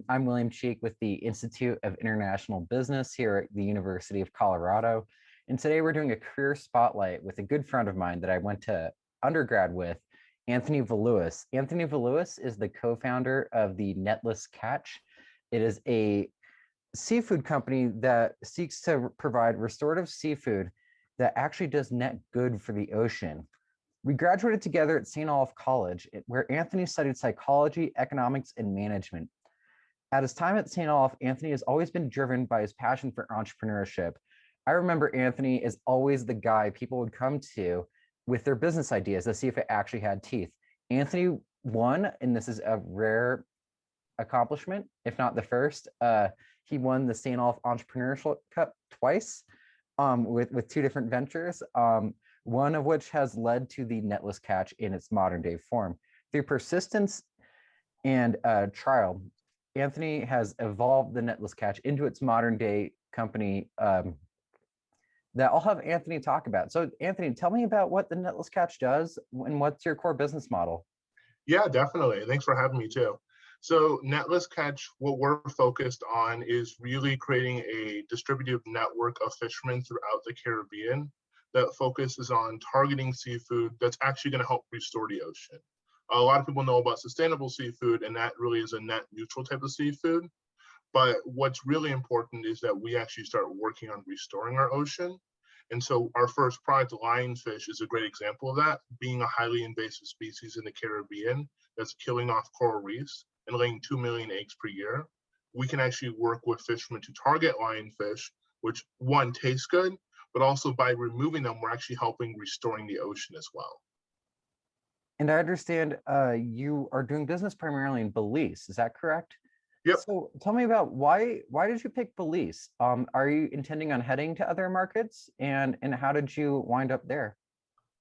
I'm William Cheek with the Institute of International Business here at the University of Colorado. And today we're doing a career spotlight with a good friend of mine that I went to undergrad with, Anthony Valiulis. Anthony Valiulis is the co-founder of the Netless Catch. It is a seafood company that seeks to provide restorative seafood that actually does net good for the ocean. We graduated together at St. Olaf College, where Anthony studied psychology, economics, and management. At his time at St. Olaf, Anthony has always been driven by his passion for entrepreneurship. I remember Anthony is always the guy people would come to with their business ideas to see if it actually had teeth. Anthony won, and this is a rare accomplishment, if not the first. He won the St. Olaf Entrepreneurship Cup twice with two different ventures. One of which has led to the Netless Catch in its modern day form. Through persistence and trial, Anthony has evolved the Netless Catch into its modern day company that I'll have Anthony talk about. So Anthony, tell me about what the Netless Catch does and what's your core business model? Yeah, definitely. Thanks for having me too. So Netless Catch, what we're focused on is really creating a distributed network of fishermen throughout the Caribbean that focuses on targeting seafood that's actually going to help restore the ocean. A lot of people know about sustainable seafood, and that really is a net neutral type of seafood. But what's really important is that we actually start working on restoring our ocean. And so our first product, Lionfish, is a great example of that, being a highly invasive species in the Caribbean that's killing off coral reefs and laying 2 million eggs per year. We can actually work with fishermen to target lionfish, which one, tastes good, but also by removing them, we're actually helping restoring the ocean as well. And I understand you are doing business primarily in Belize, is that correct? Yep. So tell me about why did you pick Belize? Are you intending on heading to other markets, and how did you wind up there?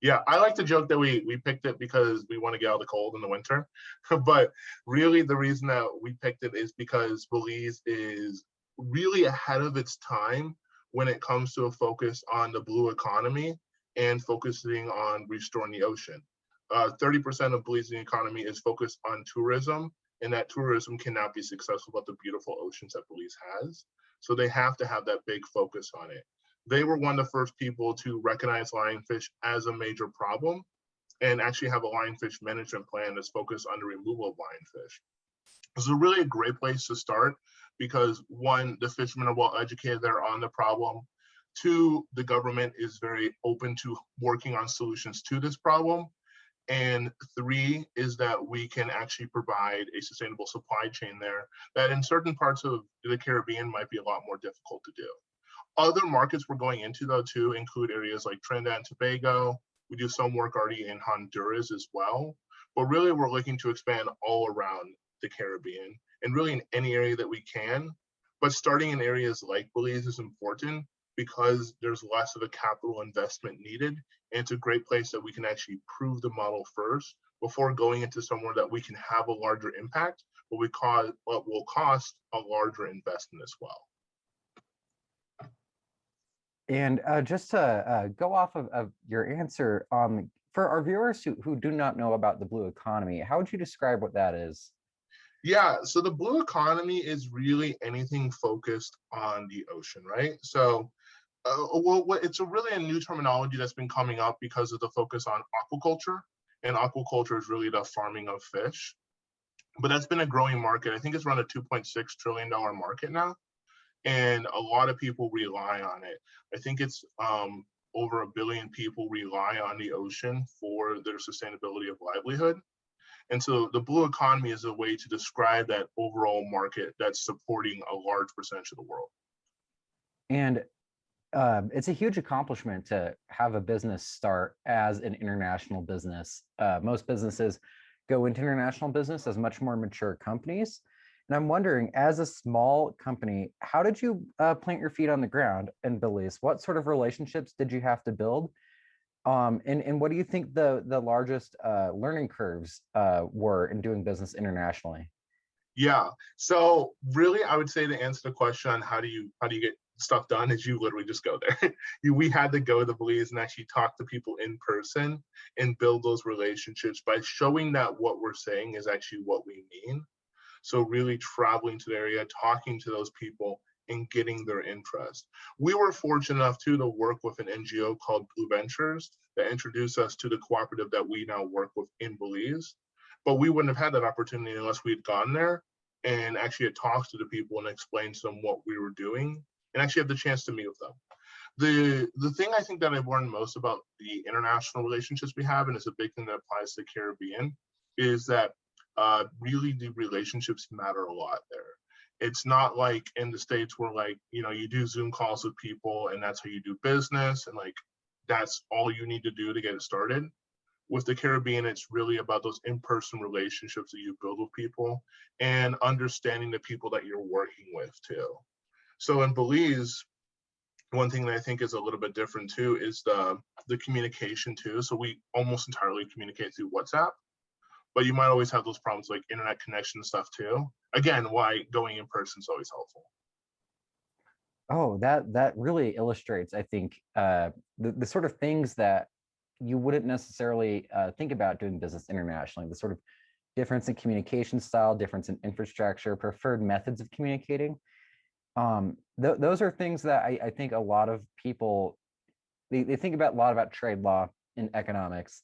Yeah, I like to joke that we picked it because we want to get out of the cold in the winter. But really the reason that we picked it is because Belize is really ahead of its time when it comes to a focus on the blue economy and focusing on restoring the ocean. 30% of Belizean economy is focused on tourism, and that tourism cannot be successful without the beautiful oceans that Belize has. So they have to have that big focus on it. They were one of the first people to recognize lionfish as a major problem and actually have a lionfish management plan that's focused on the removal of lionfish. This is really a great place to start because one, the fishermen are well educated, they're on the problem. Two, the government is very open to working on solutions to this problem. And three is that we can actually provide a sustainable supply chain there that in certain parts of the Caribbean might be a lot more difficult to do. Other markets we're going into though too include areas like Trinidad and Tobago. We do some work already in Honduras as well, but really we're looking to expand all around the Caribbean and really in any area that we can. But starting in areas like Belize is important because there's less of a capital investment needed. And it's a great place that we can actually prove the model first before going into somewhere that we can have a larger impact, but what will cost a larger investment as well. And just to go off of your answer, for our viewers who do not know about the blue economy, how would you describe what that is? Yeah, so the blue economy is really anything focused on the ocean, right? So, it's really a new terminology that's been coming up because of the focus on aquaculture, and aquaculture is really the farming of fish. But that's been a growing market. I think it's around a $2.6 trillion market now, and a lot of people rely on it. I think it's over 1 billion people rely on the ocean for their sustainability of livelihood. And so the blue economy is a way to describe that overall market that's supporting a large percentage of the world. And it's a huge accomplishment to have a business start as an international business. Most businesses go into international business as much more mature companies. And I'm wondering, as a small company, how did you plant your feet on the ground in Belize? What sort of relationships did you have to build? And what do you think the largest learning curves were in doing business internationally? Yeah, so really, I would say to answer the question on how do you get stuff done is you literally just go there. We had to go to Belize and actually talk to people in person and build those relationships by showing that what we're saying is actually what we mean. So really traveling to the area, talking to those people and getting their interest. We were fortunate enough too to work with an NGO called Blue Ventures that introduced us to the cooperative that we now work with in Belize. But we wouldn't have had that opportunity unless we'd gone there and actually had talked to the people and explained to them what we were doing and actually had the chance to meet with them. The thing I think that I've learned most about the international relationships we have, and it's a big thing that applies to the Caribbean, is that really the relationships matter a lot there. It's not like in the States where like, you know, you do Zoom calls with people and that's how you do business and like that's all you need to do to get it started. With the Caribbean, it's really about those in-person relationships that you build with people and understanding the people that you're working with too. So in Belize, one thing that I think is a little bit different too is the communication too. So we almost entirely communicate through WhatsApp, but you might always have those problems like internet connection stuff too. Again, why going in person is always helpful. Oh, that really illustrates, I think, the sort of things that you wouldn't necessarily think about doing business internationally. The sort of difference in communication style, difference in infrastructure, preferred methods of communicating. Those are things that I think a lot of people they think about a lot about trade law and economics,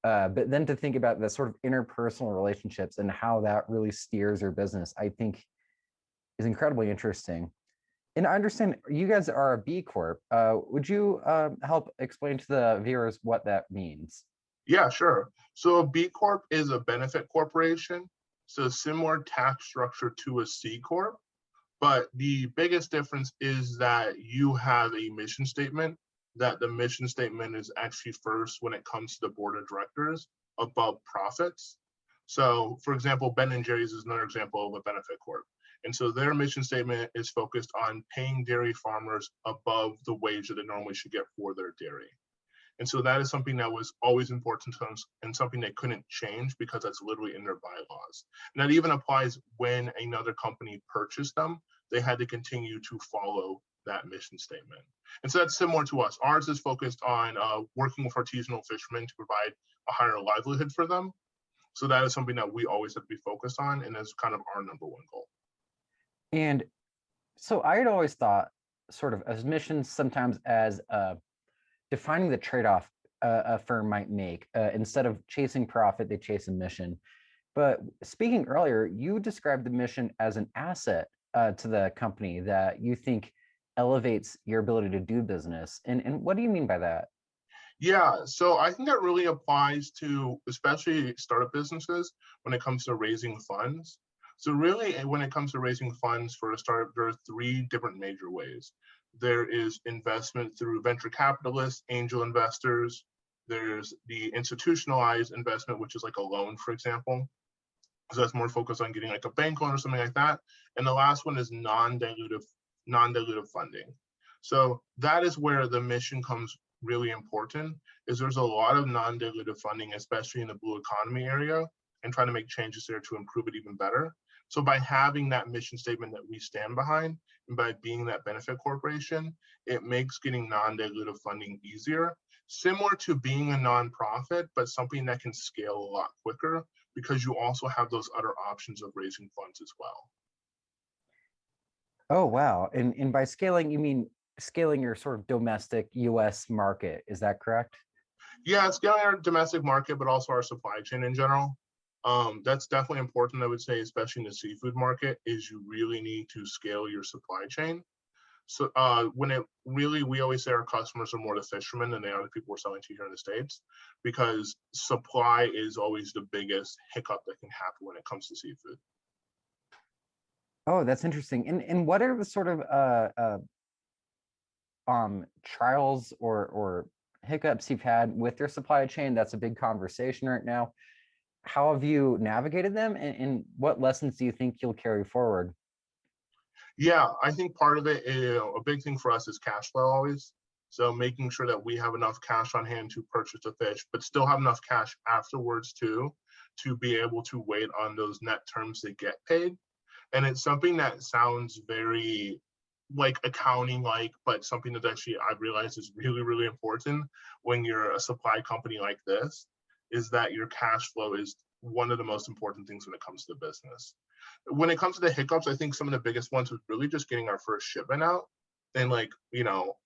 but then to think about the sort of interpersonal relationships and how that really steers your business, I think is incredibly interesting. And I understand you guys are a B Corp. Would you help explain to the viewers what that means? Yeah, sure. So a B Corp is a benefit corporation. So a similar tax structure to a C Corp. But the biggest difference is that you have a mission statement, that the mission statement is actually first when it comes to the board of directors above profits. So for example, Ben and Jerry's is another example of a benefit corp. And so their mission statement is focused on paying dairy farmers above the wage that they normally should get for their dairy. And so that is something that was always important to them and something they couldn't change because that's literally in their bylaws. And that even applies when another company purchased them, they had to continue to follow that mission statement. And so that's similar to us. Ours is focused on working with artisanal fishermen to provide a higher livelihood for them. So that is something that we always have to be focused on and is kind of our number one goal. And so I had always thought sort of as missions sometimes as defining the trade-off a firm might make. Instead of chasing profit, they chase a mission. But speaking earlier, you described the mission as an asset to the company that you think elevates your ability to do business. And what do you mean by that? Yeah, so I think that really applies to especially startup businesses when it comes to raising funds. So really, when it comes to raising funds for a startup, there are three different major ways. There is investment through venture capitalists, angel investors. There's the institutionalized investment, which is like a loan, for example. So that's more focused on getting like a bank loan or something like that. And the last one is non-dilutive funding. So that is where the mission comes really important, is there's a lot of non-dilutive funding, especially in the blue economy area, and trying to make changes there to improve it even better. So by having that mission statement that we stand behind, and by being that benefit corporation, it makes getting non-dilutive funding easier, similar to being a nonprofit, but something that can scale a lot quicker because you also have those other options of raising funds as well. Oh, wow. And by scaling, you mean scaling your sort of domestic US market. Is that correct? Yeah, scaling our domestic market, but also our supply chain in general. That's definitely important, I would say, especially in the seafood market, is you really need to scale your supply chain. So when it really, we always say our customers are more the fishermen than they are the people we're selling to here in the States, because supply is always the biggest hiccup that can happen when it comes to seafood. Oh, that's interesting. And what are the sort of trials or hiccups you've had with your supply chain? That's a big conversation right now. How have you navigated them, and what lessons do you think you'll carry forward? Yeah, I think part of it, a big thing for us is cash flow always. So making sure that we have enough cash on hand to purchase the fish, but still have enough cash afterwards too, to be able to wait on those net terms to get paid. And it's something that sounds very like accounting like, but something that actually I've realized is really, really important when you're a supply company like this, is that your cash flow is one of the most important things when it comes to the business. When it comes to the hiccups, I think some of the biggest ones was really just getting our first shipment out. And like,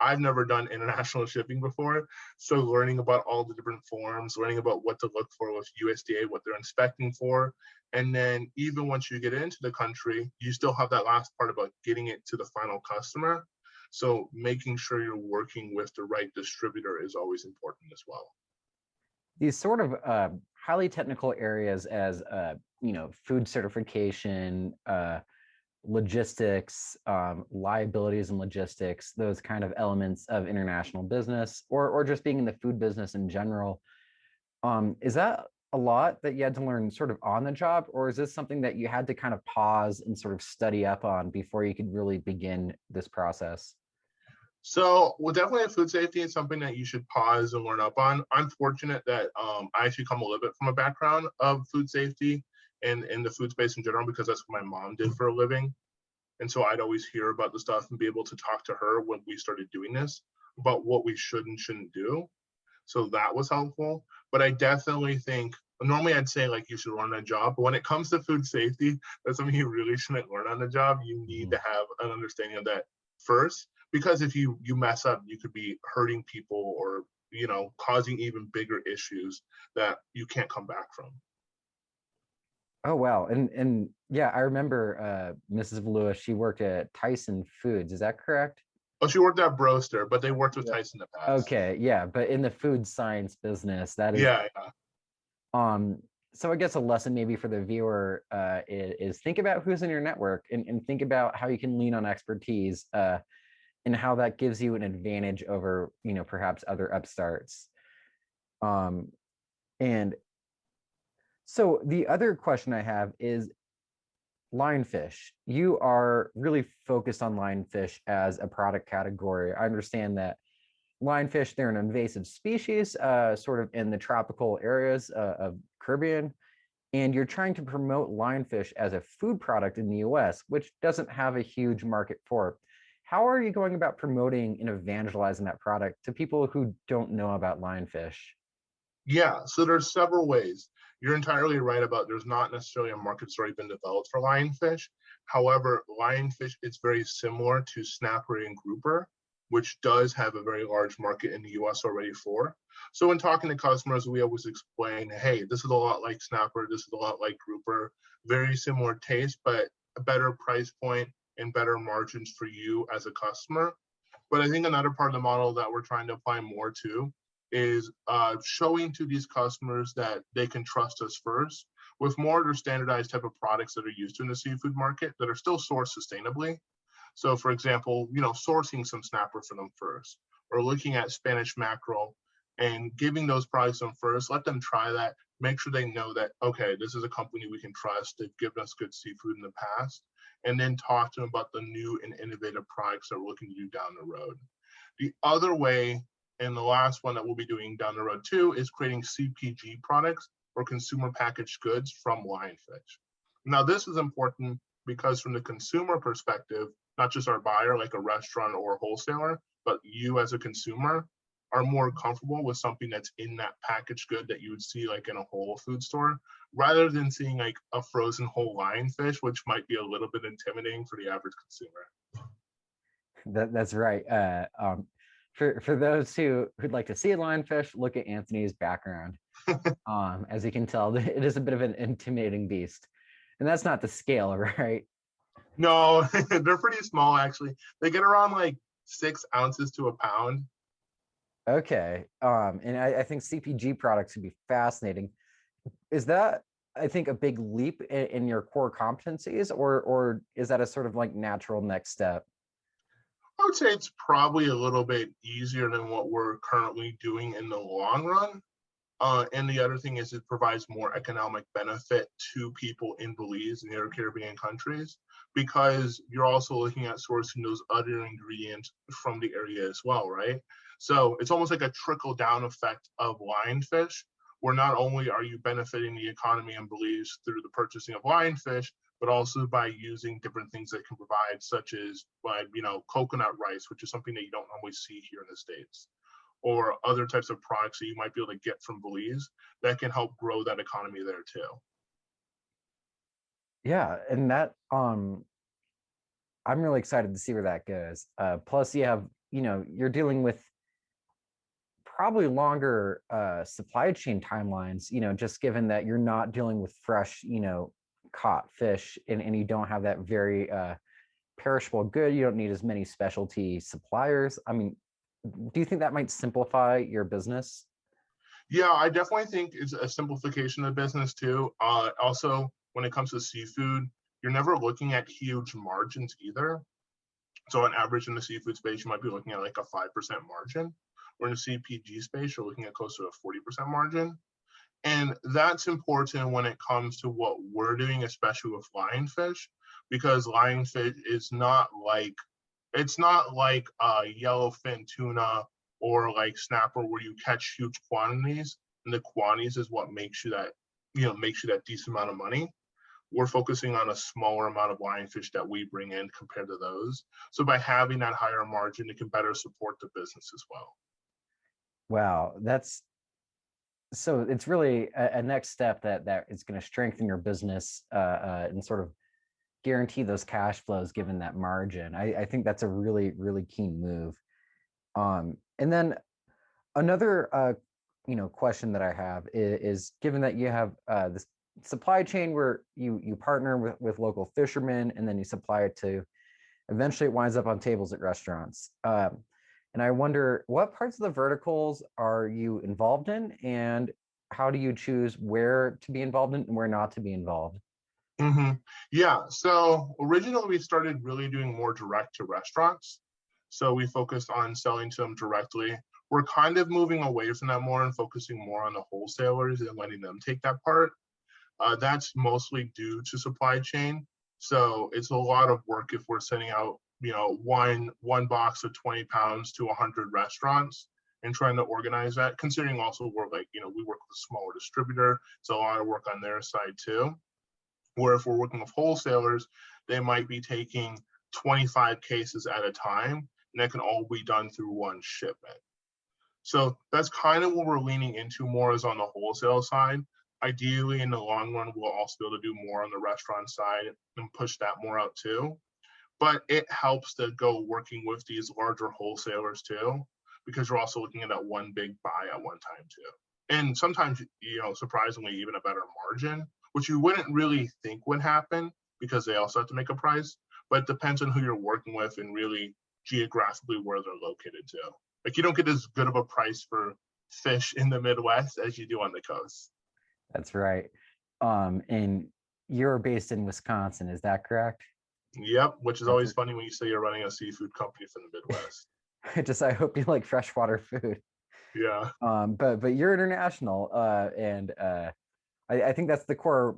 I've never done international shipping before. So learning about all the different forms, learning about what to look for with USDA, what they're inspecting for. And then even once you get into the country, you still have that last part about getting it to the final customer. So making sure you're working with the right distributor is always important as well. These sort of highly technical areas as food certification, logistics, liabilities and logistics, those kind of elements of international business, or just being in the food business in general. Is that a lot that you had to learn sort of on the job, or is this something that you had to kind of pause and sort of study up on before you could really begin this process? So, well, definitely food safety is something that you should pause and learn up on. I'm fortunate that I actually come a little bit from a background of food safety and in the food space in general, because that's what my mom did for a living. And so I'd always hear about the stuff and be able to talk to her when we started doing this about what we should and shouldn't do. So that was helpful. But I definitely think normally I'd say like you should learn on a job, but when it comes to food safety, that's something you really shouldn't learn on the job. You need to have an understanding of that first, because if you mess up, you could be hurting people or causing even bigger issues that you can't come back from. Oh wow, and yeah, I remember Mrs. Valiulis. She worked at Tyson Foods. Is that correct? Oh, she worked at Broster, but they worked with Yeah. Tyson in the past. Okay, yeah, but in the food science business, that is Yeah, yeah. um. So I guess a lesson maybe for the viewer is think about who's in your network and think about how you can lean on expertise and how that gives you an advantage over perhaps other upstarts. And so the other question I have is lionfish. You are really focused on lionfish as a product category. I understand that lionfish, they're an invasive species, sort of in the tropical areas of Caribbean, and you're trying to promote lionfish as a food product in the US, which doesn't have a huge market for it. How are you going about promoting and evangelizing that product to people who don't know about lionfish? Yeah, so there's several ways. You're entirely right about there's not necessarily a market that's already been developed for lionfish. However, lionfish is very similar to snapper and grouper, which does have a very large market in the US already for. So when talking to customers, we always explain, hey, this is a lot like snapper, this is a lot like grouper, very similar taste, but a better price point and better margins for you as a customer. But I think another part of the model that we're trying to apply more to is showing to these customers that they can trust us first with more of the standardized type of products that are used in the seafood market that are still sourced sustainably. So for example, sourcing some snapper for them first, or looking at Spanish mackerel and giving those products to them first, let them try that, make sure they know that, okay, this is a company we can trust, they've given us good seafood in the past, and then talk to them about the new and innovative products that we're looking to do down the road. The other way, and the last one that we'll be doing down the road too, is creating CPG products or consumer packaged goods from lionfish. Now, this is important because from the consumer perspective, not just our buyer, like a restaurant or a wholesaler, but you as a consumer are more comfortable with something that's in that packaged good that you would see like in a whole food store, rather than seeing like a frozen whole lionfish, which might be a little bit intimidating for the average consumer. That's right. For those who'd like to see a lionfish, look at Anthony's background. As you can tell, it is a bit of an intimidating beast, and that's not the scale, right? No, they're pretty small actually. They get around like 6 ounces to a pound. Okay. And I think CPG products would be fascinating. Is that, I think, a big leap in your core competencies, or is that a sort of like natural next step? I would say it's probably a little bit easier than what we're currently doing in the long run. And the other thing is it provides more economic benefit to people in Belize and the other Caribbean countries, because you're also looking at sourcing those other ingredients from the area as well, right? So it's almost like a trickle down effect of lionfish, where not only are you benefiting the economy in Belize through the purchasing of lionfish, but also by using different things that can provide, such as coconut rice, which is something that you don't normally see here in the States, or other types of products that you might be able to get from Belize that can help grow that economy there too. Yeah, and that I'm really excited to see where that goes. Plus, you have, you're dealing with probably longer supply chain timelines, just given that you're not dealing with fresh, caught fish, and you don't have that very perishable good. You don't need as many specialty suppliers. I mean, do you think that might simplify your business? Yeah, I definitely think it's a simplification of business too. Also, when it comes to seafood, you're never looking at huge margins either. So on average in the seafood space, you might be looking at like a 5% margin. Or in the CPG space, you're looking at close to a 40% margin. And that's important when it comes to what we're doing, especially with lionfish, because lionfish is not like, it's not like yellowfin tuna or like snapper where you catch huge quantities, and the quantities is what makes you that, makes you that decent amount of money. We're focusing on a smaller amount of lionfish that we bring in compared to those. So by having that higher margin, it can better support the business as well. Wow, that's so it's really a next step that is going to strengthen your business and sort of guarantee those cash flows given that margin. I think that's a really, really keen move. And then another question that I have is given that you have this supply chain where you partner with local fishermen and then you supply it to eventually it winds up on tables at restaurants. And I wonder what parts of the verticals are you involved in, and how do you choose where to be involved in and where not to be involved? Mm-hmm. Yeah, so originally we started really doing more direct to restaurants. So we focused on selling to them directly. We're kind of moving away from that more and focusing more on the wholesalers and letting them take that part. That's mostly due to supply chain. So it's a lot of work if we're sending out, one box of 20 pounds to 100 restaurants and trying to organize that, considering also we're like, we work with a smaller distributor. So a lot of work on their side too. Where if we're working with wholesalers, they might be taking 25 cases at a time, and that can all be done through one shipment. So that's kind of what we're leaning into more is on the wholesale side. Ideally, in the long run, we'll also be able to do more on the restaurant side and push that more out too. But it helps to go working with these larger wholesalers too, because you're also looking at that one big buy at one time too. And sometimes, surprisingly, even a better margin, which you wouldn't really think would happen because they also have to make a price, but it depends on who you're working with and really geographically where they're located too. Like you don't get as good of a price for fish in the Midwest as you do on the coast. That's right. And you're based in Wisconsin, is that correct? Yep, which is That's always funny when you say you're running a seafood company from the Midwest. I hope you like freshwater food. Yeah. But you're international, and I think that's the core,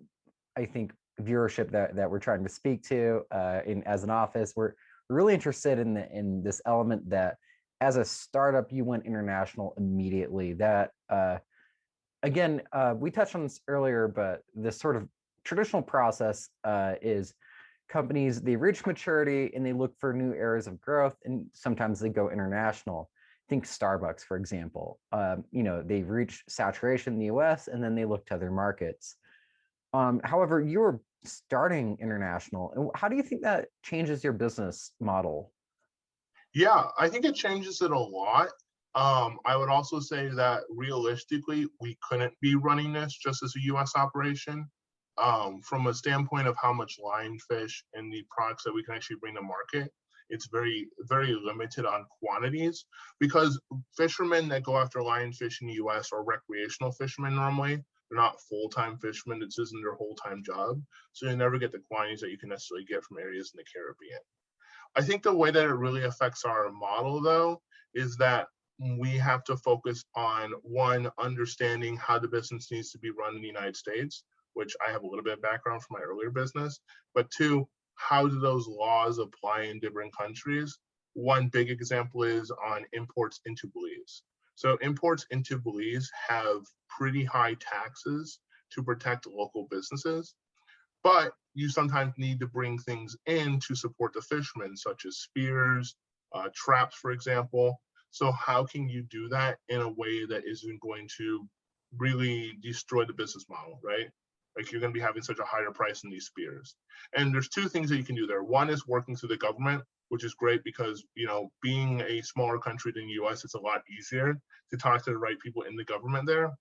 I think, viewership that we're trying to speak to in as an office. We're really interested in this element that as a startup you went international immediately. That again, we touched on this earlier, but this sort of traditional process is companies, they reach maturity and they look for new areas of growth, and sometimes they go international. Think Starbucks, for example. They've reached saturation in the US and then they look to other markets. However, you were starting international. And how do you think that changes your business model? Yeah, I think it changes it a lot. I would also say that realistically, we couldn't be running this just as a US operation. From a standpoint of how much lionfish and the products that we can actually bring to market, it's very, very limited on quantities because fishermen that go after lionfish in the US are recreational fishermen normally. They're not full-time fishermen. This isn't their whole-time job. So you never get the quantities that you can necessarily get from areas in the Caribbean. I think the way that it really affects our model, though, is that we have to focus on one, understanding how the business needs to be run in the United States, which I have a little bit of background from my earlier business, but two, how do those laws apply in different countries? One big example is on imports into Belize. So imports into Belize have pretty high taxes to protect local businesses, but you sometimes need to bring things in to support the fishermen, such as spears, traps, for example. So how can you do that in a way that isn't going to really destroy the business model, right? Like you're going to be having such a higher price in these spheres. And there's two things that you can do there. One is working through the government, which is great because, you know, being a smaller country than the US, it's a lot easier to talk to the right people in the government there.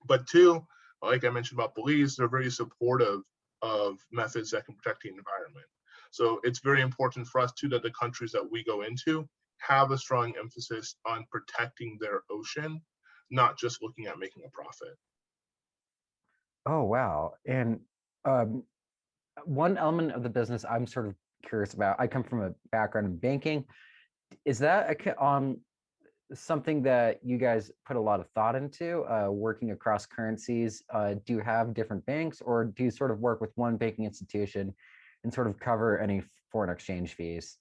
But two, like I mentioned about Belize, they're very supportive of methods that can protect the environment. So it's very important for us too that the countries that we go into have a strong emphasis on protecting their ocean, not just looking at making a profit. Oh, wow. And um, one element of the business I'm sort of curious about, I come from a background in banking. Is that something that you guys put a lot of thought into, working across currencies? Do you have different banks, or do you sort of work with one banking institution and sort of cover any foreign exchange fees?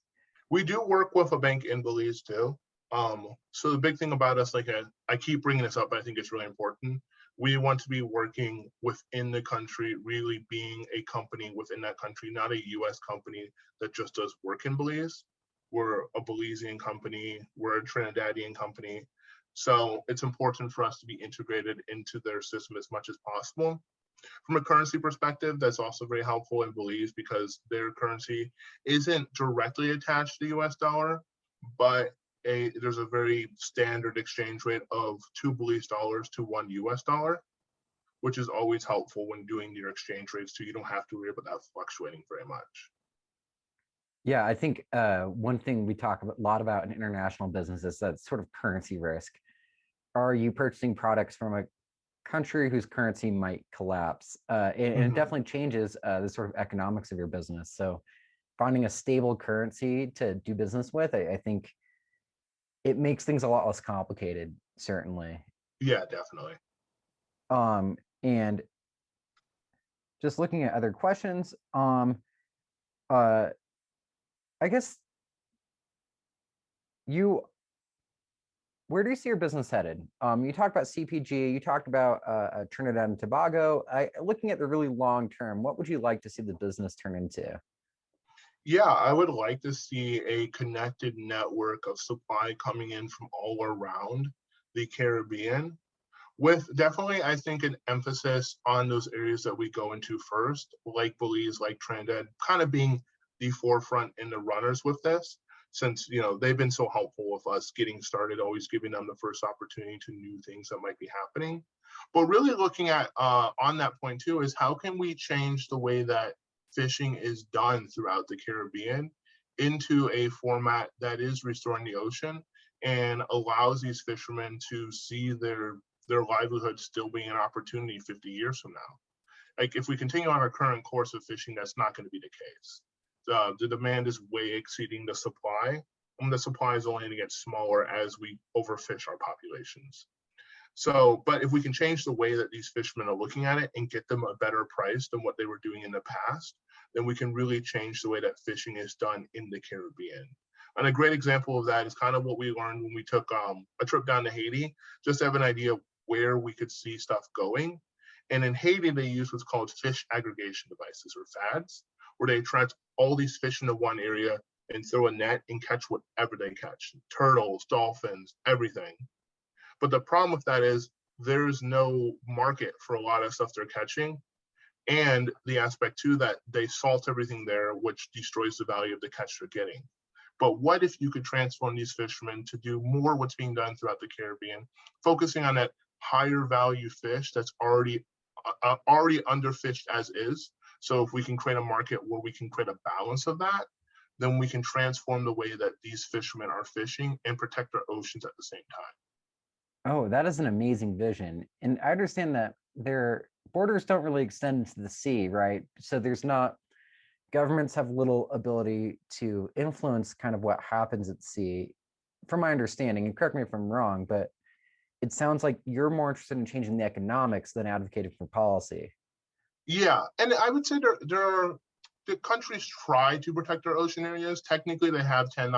We do work with a bank in Belize too. So the big thing about us, like I keep bringing this up, but I think it's really important. We want to be working within the country, really being a company within that country, not a US company that just does work in Belize. We're a Belizean company, we're a Trinidadian company. So it's important for us to be integrated into their system as much as possible. From a currency perspective, that's also very helpful in Belize because their currency isn't directly attached to the US dollar, but there's a very standard exchange rate of 2 Belize dollars to 1 US dollar, which is always helpful when doing your exchange rates too. You don't have to worry about that fluctuating very much. Yeah, I think one thing we talk a lot about in international business is that sort of currency risk. Are you purchasing products from a country whose currency might collapse? And it definitely changes the sort of economics of your business. So finding a stable currency to do business with, I think it makes things a lot less complicated, certainly. Yeah, definitely. And just looking at other questions, uh, I guess you, where do you see your business headed? You talked about CPG, you talked about Trinidad and Tobago. Looking at the really long term, what would you like to see the business turn into? Yeah, I would like to see a connected network of supply coming in from all around the Caribbean, with definitely, I think, an emphasis on those areas that we go into first, like Belize, like Trinidad, kind of being the forefront and the runners with this, since they've been so helpful with us getting started, always giving them the first opportunity to new things that might be happening. But really looking at on that point too is how can we change the way that fishing is done throughout the Caribbean into a format that is restoring the ocean and allows these fishermen to see their livelihood still being an opportunity 50 years from now. Like if we continue on our current course of fishing, that's not going to be the case. The demand is way exceeding the supply, and the supply is only going to get smaller as we overfish our populations. So, but if we can change the way that these fishermen are looking at it and get them a better price than what they were doing in the past, then we can really change the way that fishing is done in the Caribbean. And a great example of that is kind of what we learned when we took a trip down to Haiti, just to have an idea of where we could see stuff going. And in Haiti, they use what's called fish aggregation devices, or FADs, where they attract all these fish into one area and throw a net and catch whatever they catch: turtles, dolphins, everything. But the problem with that is there's no market for a lot of stuff they're catching. And the aspect too that they salt everything there, which destroys the value of the catch they're getting. But what if you could transform these fishermen to do more what's being done throughout the Caribbean, focusing on that higher value fish that's already underfished as is? So if we can create a market where we can create a balance of that, then we can transform the way that these fishermen are fishing and protect our oceans at the same time. Oh, that is an amazing vision. And I understand that their borders don't really extend into the sea, right? So there's not, governments have little ability to influence kind of what happens at sea, from my understanding, and correct me if I'm wrong, but it sounds like you're more interested in changing the economics than advocating for policy. Yeah, and I would say the countries try to protect their ocean areas. Technically, they have 10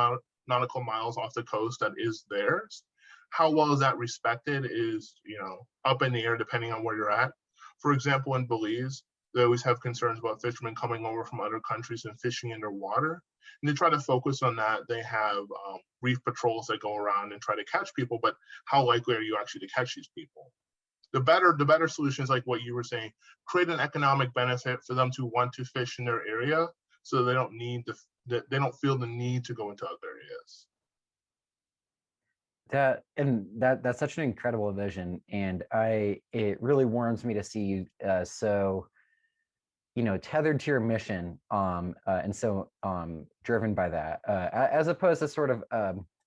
nautical miles off the coast that is theirs. How well is that respected is, up in the air depending on where you're at. For example, in Belize, They always have concerns about fishermen coming over from other countries and fishing in their water. And they try to focus on that. They have reef patrols that go around and try to catch people, but how likely are you actually to catch these people? The better solution is like what you were saying, create an economic benefit for them to want to fish in their area so they don't need they don't feel the need to go into other areas. That's such an incredible vision, and it really warms me to see you so tethered to your mission, and so driven by that, as opposed to sort of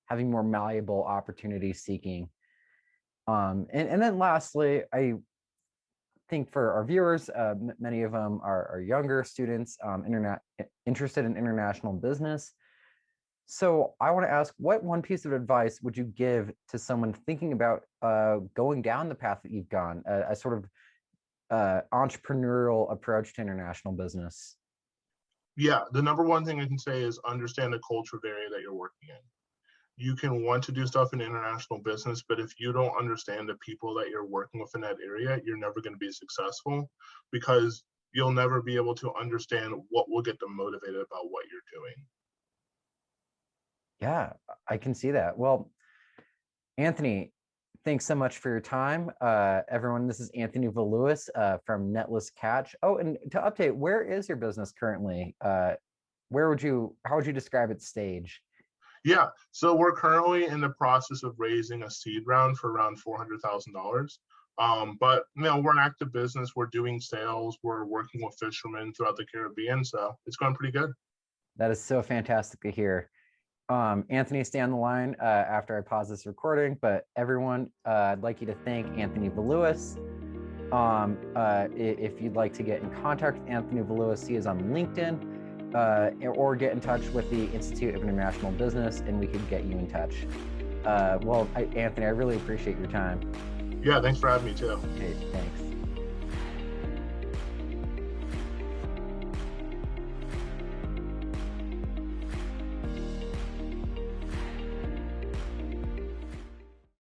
having more malleable opportunity seeking. And then lastly, I think for our viewers, many of them are younger students, interested in international business. So I want to ask, what one piece of advice would you give to someone thinking about going down the path that you've gone, a sort of entrepreneurial approach to international business? Yeah, the number one thing I can say is understand the culture of the area that you're working in. You can want to do stuff in international business, but if you don't understand the people that you're working with in that area, you're never going to be successful, because you'll never be able to understand what will get them motivated about what you're doing. Yeah, I can see that. Well, Anthony, thanks so much for your time. Everyone, this is Anthony Valiulis from Netless Catch. Oh, and to update, where is your business currently? How would you describe its stage? Yeah, so we're currently in the process of raising a seed round for around $400,000. But we're an active business. We're doing sales. We're working with fishermen throughout the Caribbean, so it's going pretty good. That is so fantastic to hear. Anthony, stay on the line after I pause this recording. But everyone, I'd like you to thank Anthony Valiulis. If you'd like to get in contact with Anthony Valiulis, he is on LinkedIn. Or get in touch with the Institute of International Business, and we could get you in touch. Well, Anthony, I really appreciate your time. Yeah, thanks for having me too. Okay, thanks.